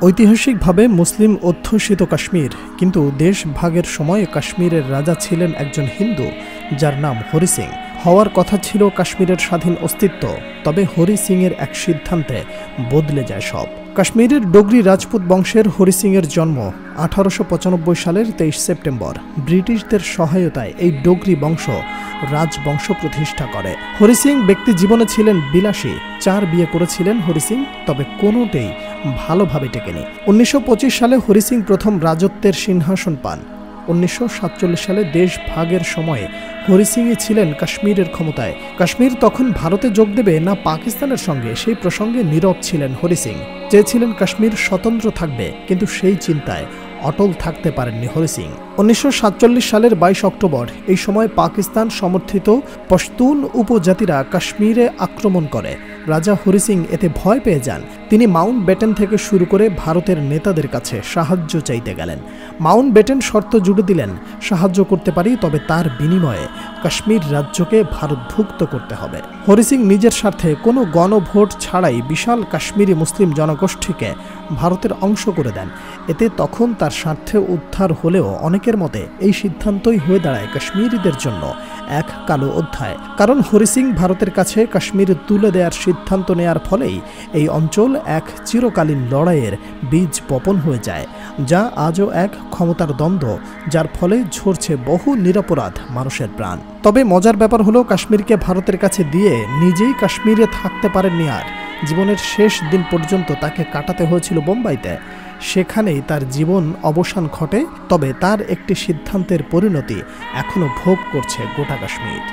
ঐতিহাসিকভাবে মুসলিম অধ্যুষিত কাশ্মীর, কিন্তু দেশ ভাগের সময় কাশ্মীরের রাজা ছিলেন একজন হিন্দু যার নাম হরি সিং। হওয়ার কথা ছিল কাশ্মীরের স্বাধীন অস্তিত্ব, তবে হরি সিংয়ের এক সিদ্ধান্তে বদলে যায় সব। কাশ্মীরের ডোগরি রাজপুত বংশের হরি সিংয়ের জন্ম 1895 সালের 23 সেপ্টেম্বর। ব্রিটিশদের সহায়তায় এই ডোগরি বংশ রাজবংশ প্রতিষ্ঠা করে। হরি সিং ব্যক্তি জীবনে ছিলেন বিলাসী, 4 বিয়ে করেছিলেন হরি সিং, তবে কোনোটাই ভালোভাবে টেকেনি। 1925 সালে হরি সিং প্রথম রাজত্বের সিংহাসন পান। 1947 সালে দেশ ভাগের সময়ে হরি সিংই ছিলেন কাশ্মীরের ক্ষমতায়। কাশ্মীর তখন ভারতে যোগ দেবে না পাকিস্তানের সঙ্গে, সেই প্রসঙ্গে নীরব ছিলেন হরি সিং। চেয়েছিলেন কাশ্মীর স্বতন্ত্র থাকবে, কিন্তু সেই চিন্তায় অটল থাকতে পারেননি হরি সিং। 1947 সালের 22 অক্টোবর এই সময় পাকিস্তান সমর্থিত পশতুন উপজাতিরা কাশ্মীরে আক্রমণ করে। রাজা হরি সিং এতে ভয় পেয়ে যান। তিনি মাউন্ট ব্যাটেন থেকে শুরু করে ভারতের নেতাদের কাছে সাহায্য চাইতে গেলেন। মাউন্ট ব্যাটেন শর্ত জুড়ে দিলেন, সাহায্য করতে পারি, তবে তার বিনিময়ে কাশ্মীর রাজ্যকে ভারতভুক্ত করতে হবে। হরি সিং নিজের স্বার্থে কোনো গণভোট ছাড়াই বিশাল কাশ্মীরি মুসলিম জনগোষ্ঠীকে ভারতের অংশ করে দেন। এতে তখন তার স্বার্থে উদ্ধার হলেও অনেকের মতে এই সিদ্ধান্তই হয়ে দাঁড়ায় কাশ্মীরিদের জন্য এক কালো অধ্যায়। কারণ হরি সিং ভারতের কাছে কাশ্মীর তুলে দেওয়ার সিদ্ধান্ত নেয়ার ফলেই এই অঞ্চল এক চিরকালীন লড়াইয়ের বীজ বপন হয়ে যায়, যা আজও এক ক্ষমতার দ্বন্দ্ব, যার ফলে ঝরছে বহু নিরপরাধ মানুষের প্রাণ। তবে মজার ব্যাপার হলো, কাশ্মীরকে ভারতের কাছে দিয়ে নিজেই কাশ্মীরে থাকতে পারেননি আর। জীবনের শেষ দিন পর্যন্ত তাকে কাটাতে হয়েছিল বোম্বাইতে। সেখানেই তার জীবন অবসান ঘটে, তবে তার একটি সিদ্ধান্তের পরিণতি এখনো ভোগ করছে গোটা কাশ্মীর।